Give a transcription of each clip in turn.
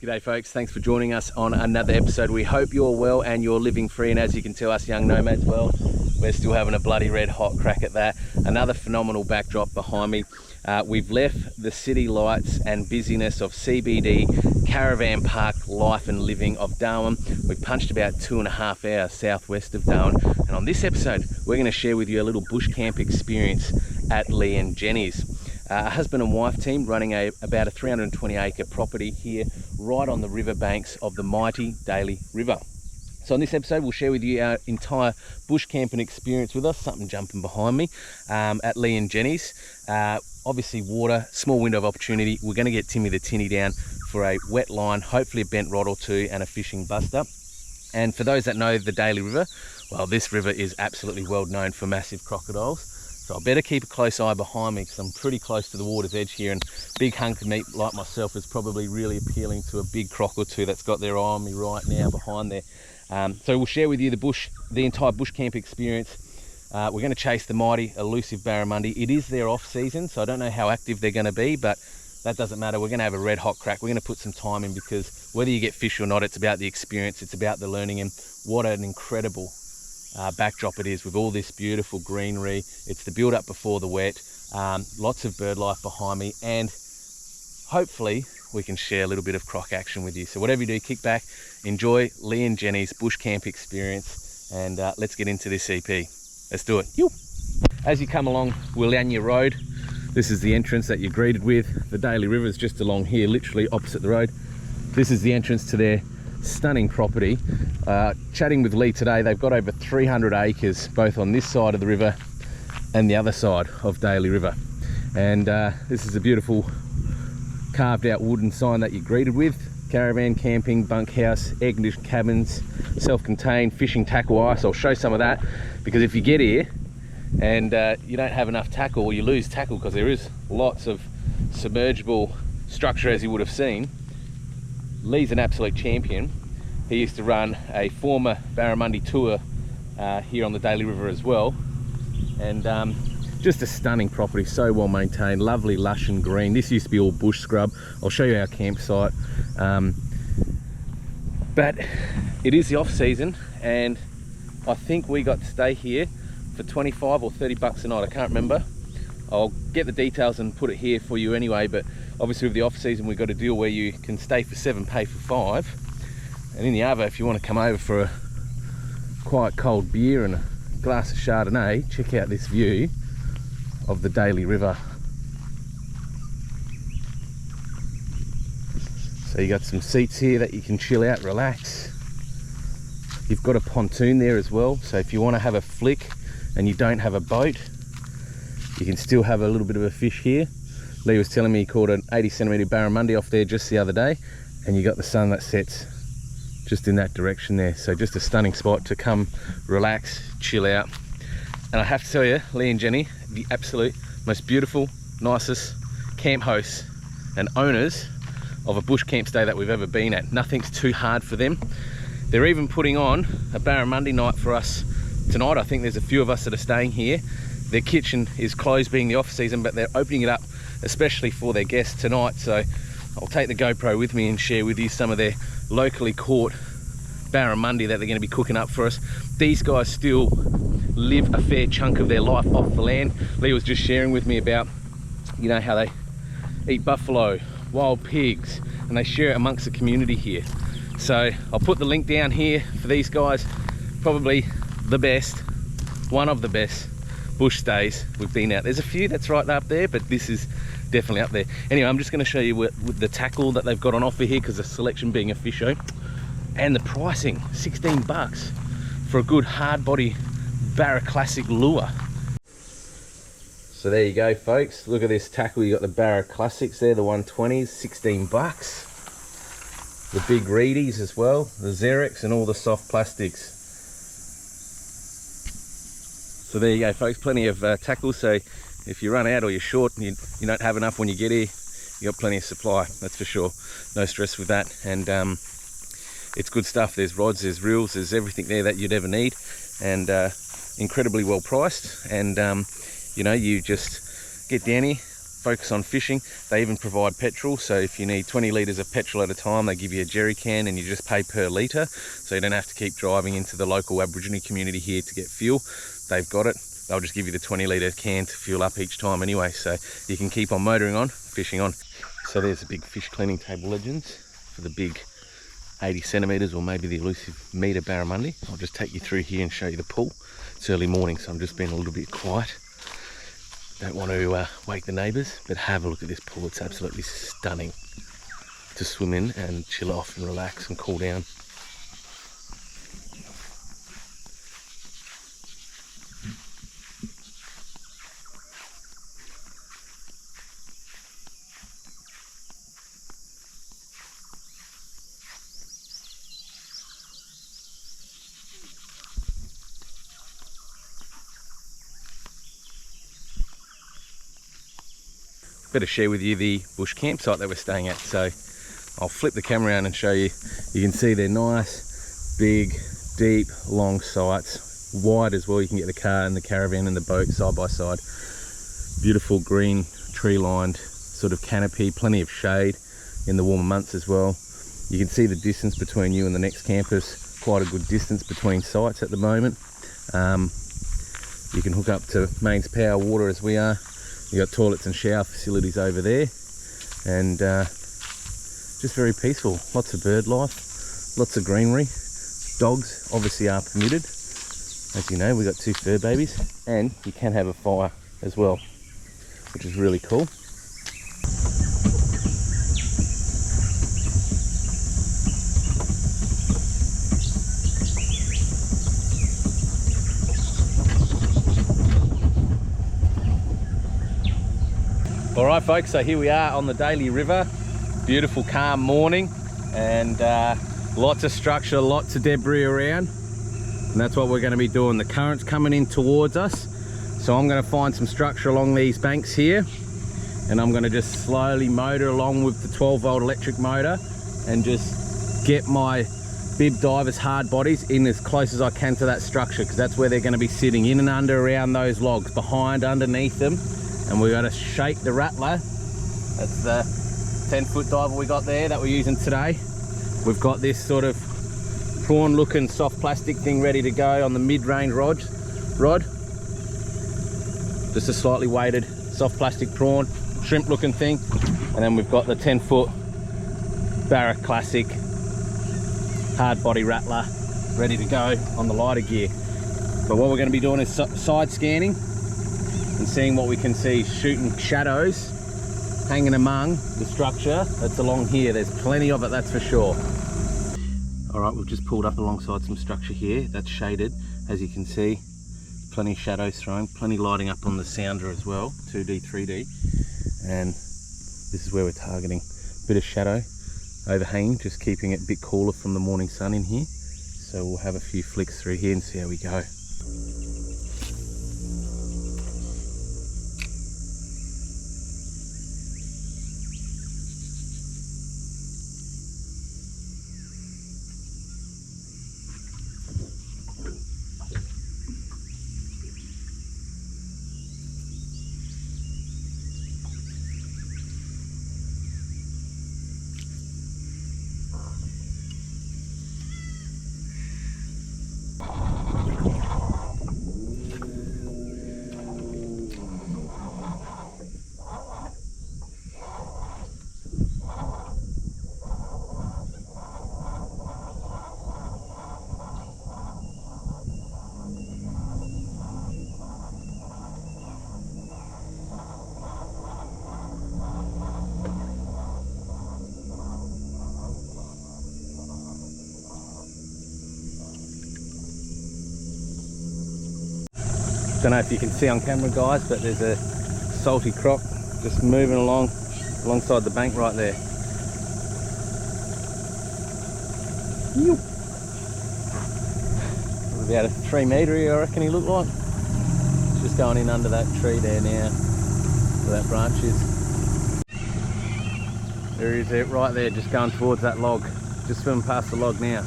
G'day folks, thanks for joining us on another episode. We hope you're well and you're living free, and as you can tell, us young nomads, well, we're still having a bloody red hot crack at that. Another phenomenal backdrop behind me. We've left the city lights and busyness of CBD, caravan park life and living of Darwin. We've punched about 2.5 hours southwest of Darwin, and on this episode we're going to share with you a little bush camp experience at Lee and Jenny's. A husband and wife team running about a 320 acre property here right on the river banks of the mighty Daly River. So on this episode we'll share with you our entire bush camping experience with us, something jumping behind me, at Lee and Jenny's. Obviously water, small window of opportunity. We're going to get Timmy the Tinny down for a wet line, hopefully a bent rod or two and a fishing buster. And for those that know the Daly River, well, this river is absolutely well known for massive crocodiles. So I better keep a close eye behind me because I'm pretty close to the water's edge here, and big hunk of meat like myself is probably really appealing to a big croc or two that's got their eye on me right now behind there. So we'll share with you the entire bush camp experience. We're going to chase the mighty elusive Barramundi. It is their off season, so I don't know how active they're going to be, but that doesn't matter. We're going to have a red hot crack. We're going to put some time in, because whether you get fish or not, it's about the experience, it's about the learning, and what an incredible backdrop it is with all this beautiful greenery. It's the build up before the wet, lots of bird life behind me, and hopefully we can share a little bit of croc action with you. So whatever you do, kick back, enjoy Lee and Jenny's bush camp experience, and let's get into this EP. Let's do it. As you come along Willanya Road, this is the entrance that you're greeted with. The Daly River is just along here, literally opposite the road. This is the entrance to their stunning property. Chatting with Lee today, they've got over 300 acres both on this side of the river and the other side of Daly River, and this is a beautiful carved out wooden sign that you're greeted with: caravan camping, bunkhouse, air conditioned cabins, self-contained, fishing, tackle, ice. I'll show some of that, because if you get here and you don't have enough tackle, or you lose tackle, because there is lots of submergible structure as you would have seen. Lee's an absolute champion. He used to run a former Barramundi tour here on the Daly River as well, and just a stunning property, so well maintained, lovely lush and green. This used to be all bush scrub. I'll show you our campsite, but it is the off season, and I think we got to stay here for 25 or 30 bucks a night, I can't remember. I'll get the details and put it here for you anyway, but obviously with the off season we've got a deal where you can stay for 7, pay for 5, and in the other, if you want to come over for a quiet cold beer and a glass of Chardonnay, check out this view of the Daly River. So you got some seats here that you can chill out, relax. You've got a pontoon there as well, so if you want to have a flick and you don't have a boat, you can still have a little bit of a fish here. Lee was telling me he caught an 80 centimetre barramundi off there just the other day, and you got the sun that sets just in that direction there. So just a stunning spot to come relax, chill out. And I have to tell you, Lee and Jenny, the absolute most beautiful, nicest camp hosts and owners of a bush camp stay that we've ever been at. Nothing's too hard for them. They're even putting on a barramundi night for us tonight. I think there's a few of us that are staying here. Their kitchen is closed being the off season, but they're opening it up especially for their guests tonight. So I'll take the GoPro with me and share with you some of their locally caught barramundi that they're going to be cooking up for us. These guys still live a fair chunk of their life off the land. Lee was just sharing with me about, you know, how they eat buffalo, wild pigs, and they share it amongst the community here. So I'll put the link down here for these guys. Probably the best, one of the best bush stays we've been out. There's a few that's right up there, but this is definitely up there. Anyway, I'm just going to show you with the tackle that they've got on offer here, because the selection being a fish show, and the pricing, 16 bucks for a good hard body Barra Classic lure. So there you go folks, look at this tackle. You got the Barra Classics there, the 120s, 16 bucks. The big reedies as well, the Xerex, and all the soft plastics. So there you go folks, plenty of tackle. So if you run out or you're short and you don't have enough when you get here, you got plenty of supply, that's for sure. No stress with that. And it's good stuff. There's rods, there's reels, there's everything there that you'd ever need, and incredibly well priced. And you know, you just get down here, focus on fishing. They even provide petrol, so if you need 20 litres of petrol at a time, they give you a jerry can and you just pay per litre, so you don't have to keep driving into the local Aboriginal community here to get fuel. They've got it. They'll just give you the 20 litre can to fuel up each time anyway, so you can keep on motoring on, fishing on. So there's the big fish cleaning table legends for the big 80 centimetres or maybe the elusive metre barramundi. I'll just take you through here and show you the pool. It's early morning, so I'm just being a little bit quiet. Don't want to wake the neighbours, but have a look at this pool. It's absolutely stunning to swim in and chill off and relax and cool down. Better share with you the bush campsite that we're staying at. So I'll flip the camera around and show you. You can see they're nice, big, deep, long sites, wide as well. You can get the car and the caravan and the boat side by side. Beautiful green tree lined sort of canopy, plenty of shade in the warmer months as well. You can see the distance between you and the next campus, quite a good distance between sites at the moment. You can hook up to mains power water as we are. You got toilets and shower facilities over there, and just very peaceful. Lots of bird life, lots of greenery. Dogs obviously are permitted. As you know, we got 2 fur babies, and you can have a fire as well, which is really cool. All right, folks, so here we are on the Daly River. Beautiful, calm morning, and lots of structure, lots of debris around, and that's what we're going to be doing. The current's coming in towards us, so I'm going to find some structure along these banks here, and I'm going to just slowly motor along with the 12-volt electric motor and just get my bib divers hard bodies in as close as I can to that structure, because that's where they're going to be sitting, in and under around those logs, behind, underneath them. And we're going to shake the rattler. That's the 10-foot diver we got there that we're using today. We've got this sort of prawn looking soft plastic thing ready to go on the mid-range rod. Just a slightly weighted soft plastic prawn, shrimp looking thing. And then we've got the 10-foot Barra Classic hard body rattler ready to go on the lighter gear. But what we're going to be doing is side scanning and seeing what we can see, shooting shadows hanging among the structure that's along here. There's plenty of it, that's for sure. All right, we've just pulled up alongside some structure here that's shaded, as you can see. Plenty of shadows thrown, plenty lighting up on the sounder as well, 2D, 3D. And this is where we're targeting. Bit of shadow overhanging, just keeping it a bit cooler from the morning sun in here. So we'll have a few flicks through here and see how we go. Don't know if you can see on camera, guys, but there's a salty croc just moving along alongside the bank right there. About a 3 metre, I reckon he looked like. Just going in under that tree there now, where that branch is. There he is, right there, just going towards that log. Just swimming past the log now.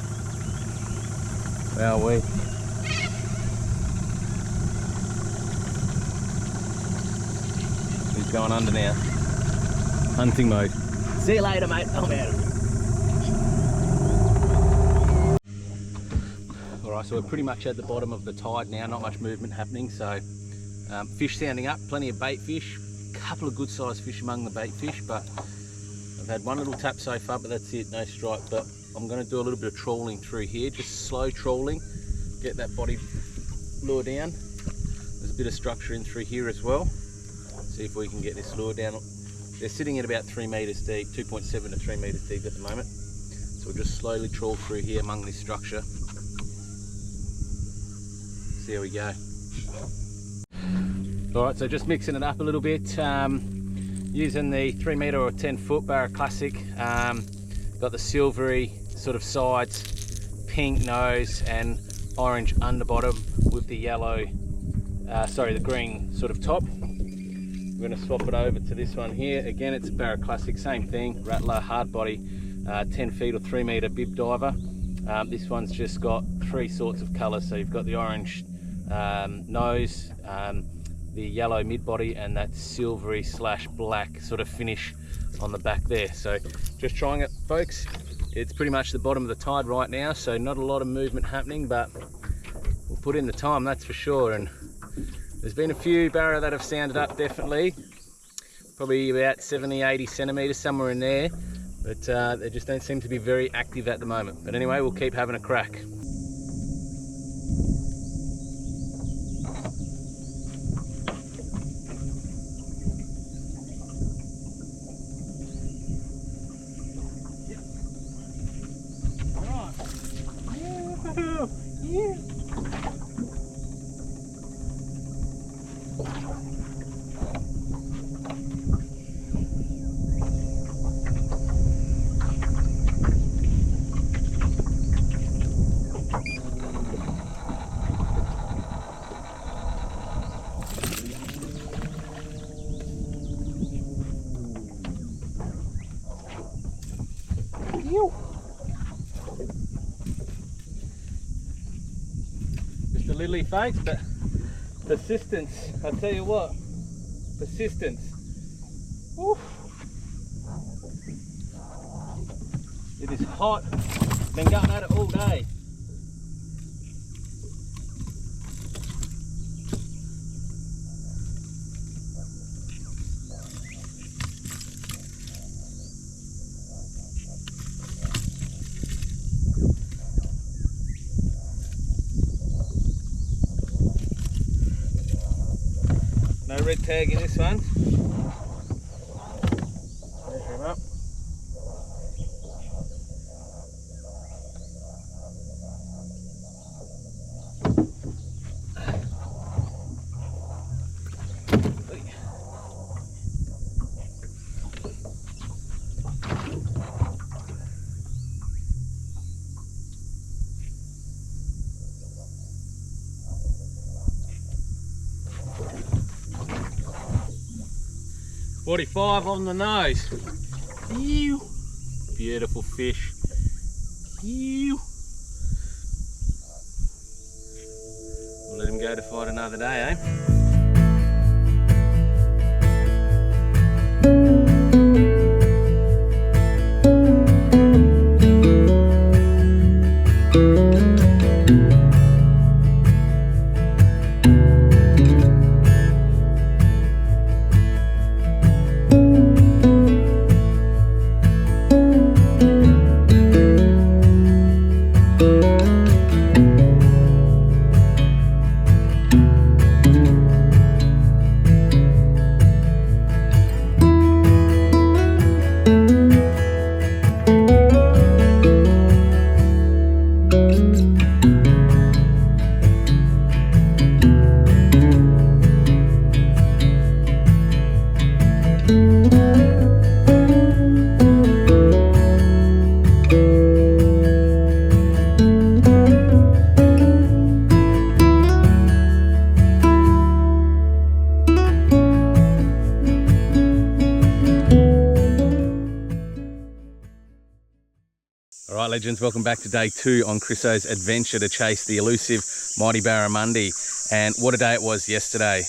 Wow, He's He's going under now. Hunting mode. See you later, mate. I'm out. Alright, so we're pretty much at the bottom of the tide now, not much movement happening, so fish sounding up, plenty of bait fish, a couple of good sized fish among the bait fish, but I've had one little tap so far, but that's it, no strike. But I'm going to do a little bit of trawling through here, just slow trawling, get that body lure down. There's a bit of structure in through here as well. See if we can get this lure down. They're sitting at about 3 meters deep, 2.7 to 3 meters deep at the moment. So we'll just slowly trawl through here among this structure. See how we go. Alright, so just mixing it up a little bit. Using the 3 meter or 10 foot Barra Classic. Got the silvery sort of sides, pink nose and orange underbottom with the yellow, the green sort of top. We're going to swap it over to this one here. Again, it's a Barra Classic, same thing, rattler, hard body, 10 feet or 3 meter bib diver. This one's just got 3 sorts of colours. So you've got the orange nose, the yellow mid body, and that silvery / black sort of finish on the back there. So just trying it, folks. It's pretty much the bottom of the tide right now, so not a lot of movement happening, but we'll put in the time, that's for sure. And there's been a few barra that have sounded up, definitely. Probably about 70, 80 centimetres, somewhere in there. But they just don't seem to be very active at the moment. But anyway, we'll keep having a crack. Yeah. 'Just a lily folks, but persistence, I tell you what, persistence. Woo. It is hot, been going at it all day. No red tag in this one. Measure him up. .45 on the nose. Ew. Beautiful fish. Ew. We'll let him go to fight another day, eh? Alright legends, welcome back to day 2 on Chriso's adventure to chase the elusive mighty Barramundi. And what a day it was yesterday.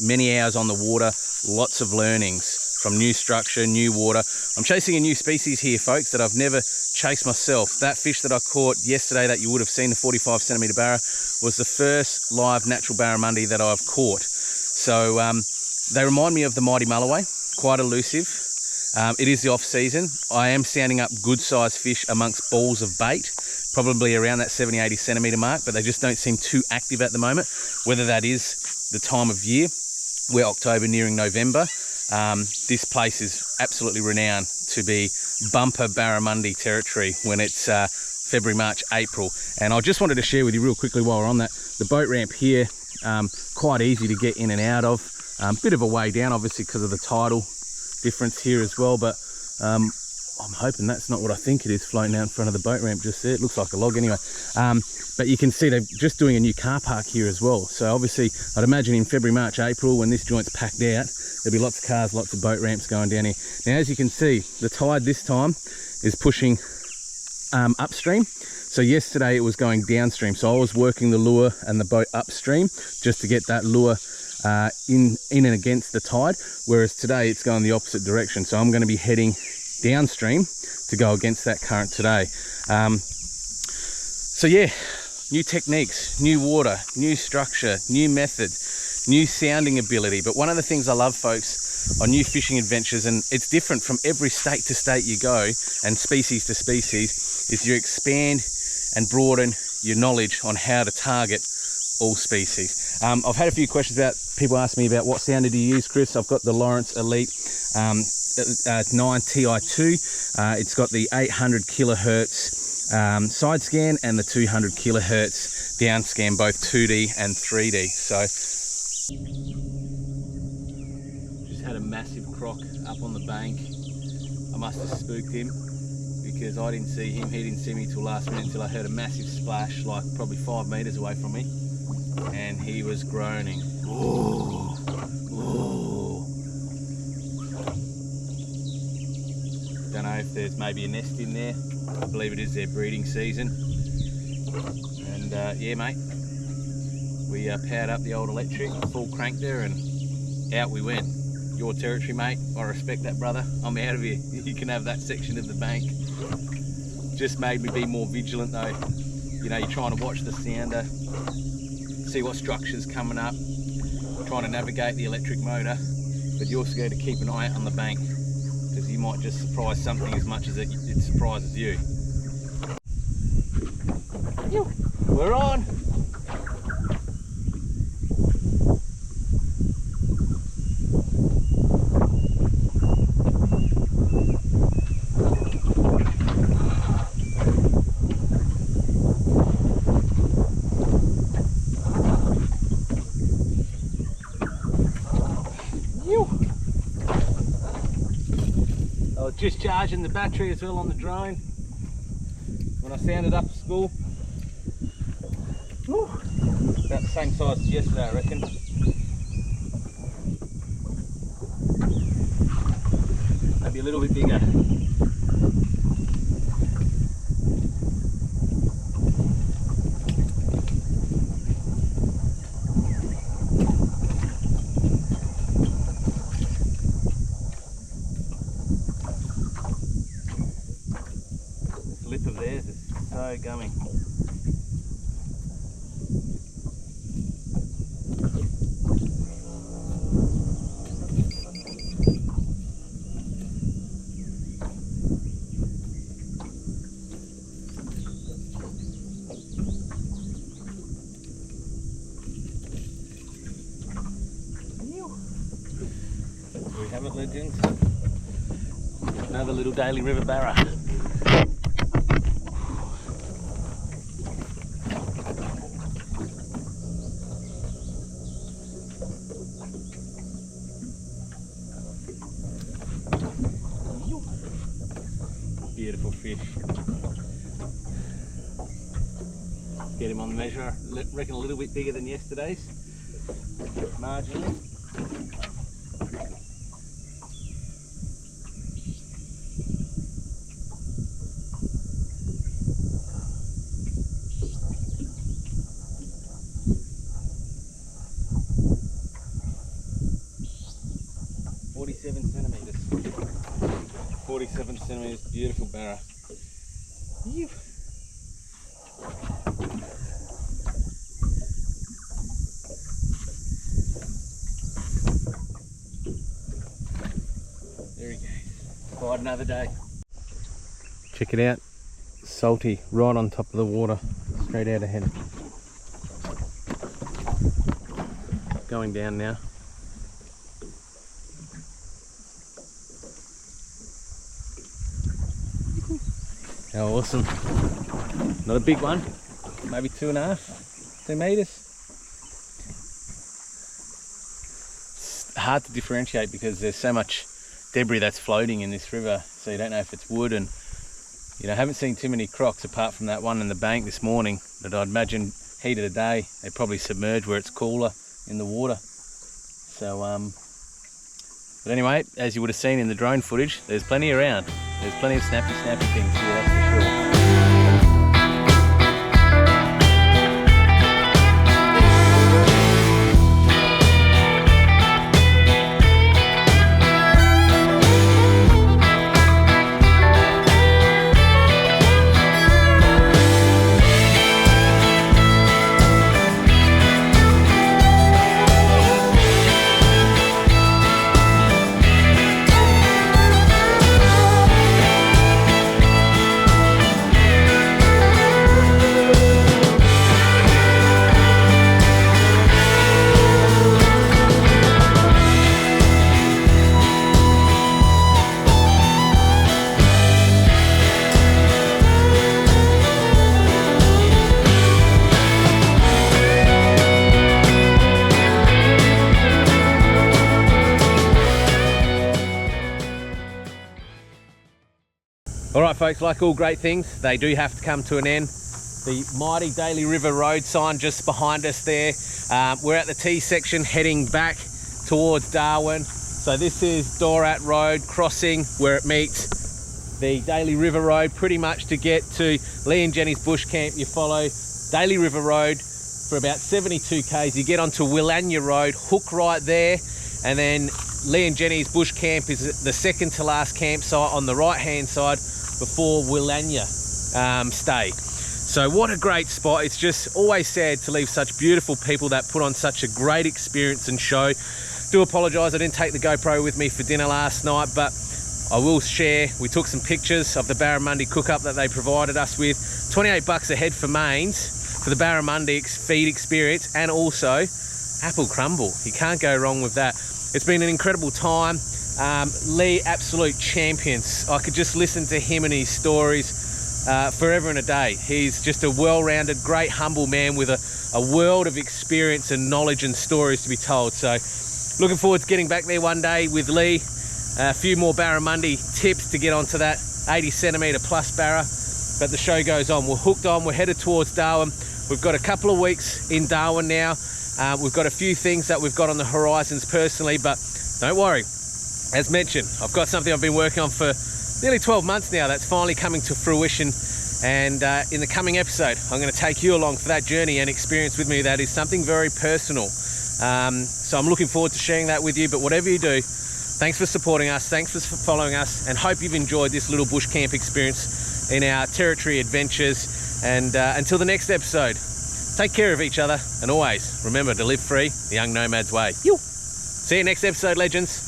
Many hours on the water, lots of learnings from new structure, new water. I'm chasing a new species here, folks, that I've never chased myself. That fish that I caught yesterday that you would have seen, the 45 centimetre barra, was the first live natural barramundi that I've caught. So they remind me of the mighty mulloway, quite elusive. It is the off season. I am sounding up good sized fish amongst balls of bait, probably around that 70-80 centimetre mark, but they just don't seem too active at the moment. Whether that is the time of year, we're October nearing November. This place is absolutely renowned to be bumper barramundi territory when it's February, March, April. And I just wanted to share with you real quickly while we're on that, the boat ramp here, quite easy to get in and out of. Bit of a way down, obviously, because of the tidal difference here as well, but I'm hoping that's not what I think it is floating out in front of the boat ramp just there. It looks like a log anyway. But you can see they're just doing a new car park here as well. So obviously, I'd imagine in February, March, April, when this joint's packed out, there'll be lots of cars, lots of boat ramps going down here. Now, as you can see, the tide this time is pushing upstream. So yesterday it was going downstream. So I was working the lure and the boat upstream just to get that lure in and against the tide, whereas today it's going the opposite direction. So I'm going to be heading downstream to go against that current today. So yeah, new techniques, new water, new structure, new methods, new sounding ability. But one of the things I love, folks, on new fishing adventures, and it's different from every state to state you go and species to species, is you expand and broaden your knowledge on how to target all species. I've had a few questions about, people ask me about what sounder do you use, Chris. I've got the Lawrence Elite 9 Ti2. It's got the 800 kilohertz side scan and the 200 kilohertz down scan, both 2D and 3D. So just had a massive croc up on the bank. I must have spooked him because I didn't see him, he didn't see me till last minute, until I heard a massive splash, like probably 5 meters away from me, and he was groaning. Ooh, ooh. Don't know if there's maybe a nest in there. I believe it is their breeding season. And yeah, mate, we powered up the old electric, full crank there, and out we went. Your territory, mate. I respect that, brother. I'm out of here. You can have that section of the bank. Just made me be more vigilant though. You know, you're trying to watch the sounder, see what structure's coming up, trying to navigate the electric motor, but you also got to keep an eye out on the bank, because you might just surprise something as much as it surprises you. We're on! Just charging the battery as well on the drone when I sounded up at school. Woo. About the same size as yesterday, I reckon. Maybe a little bit bigger. Lip of theirs is so gummy. There we have it, legends. Another little Daly River barra. Beautiful fish. Get him on the measure. Reckon a little bit bigger than yesterday's, marginally. 47 centimetres. 47 centimetres, beautiful barra. Ew. There we go. Quite another day. Check it out. Salty, right on top of the water, straight out ahead. Going down now. How awesome. Not a big one, maybe 2.5, 2 metres. It's hard to differentiate because there's so much debris that's floating in this river, so you don't know if it's wood. And you know, I haven't seen too many crocs apart from that one in the bank this morning that I'd imagine heat of the day, they probably submerge where it's cooler in the water. So, but anyway, as you would have seen in the drone footage, there's plenty around. There's plenty of snappy things here, that's for sure. Alright folks, like all great things, they do have to come to an end. The mighty Daly River road sign just behind us there. We're at the T section heading back towards Darwin. So this is Dorat Road crossing where it meets the Daly River Road. Pretty much to get to Lee and Jenny's bush camp, you follow Daly River Road for about 72 k's. You get onto Willanya Road, hook right there, and then Lee and Jenny's bush camp is the second to last campsite on the right hand side before Willanya stay. So what a great spot. It's just always sad to leave such beautiful people that put on such a great experience and show. Do apologise, I didn't take the GoPro with me for dinner last night, but I will share. We took some pictures of the Barramundi cook-up that they provided us with. 28 bucks a head for mains for the Barramundi feed experience, and also apple crumble. You can't go wrong with that. It's been an incredible time. Lee, absolute champions. I could just listen to him and his stories forever and a day. He's just a well-rounded, great, humble man with a world of experience and knowledge and stories to be told. So looking forward to getting back there one day with Lee. A few more Barramundi tips to get onto that 80 centimetre plus barra. But the show goes on. We're hooked on. We're headed towards Darwin. We've got a couple of weeks in Darwin now. We've got a few things that we've got on the horizons personally, but don't worry. As mentioned, I've got something I've been working on for nearly 12 months now that's finally coming to fruition, and in the coming episode I'm going to take you along for that journey and experience with me that is something very personal. So I'm looking forward to sharing that with you. But whatever you do, thanks for supporting us, thanks for following us, and hope you've enjoyed this little bush camp experience in our territory adventures. And until the next episode, take care of each other, and always remember to live free the Young Nomad's way. See you next episode, legends.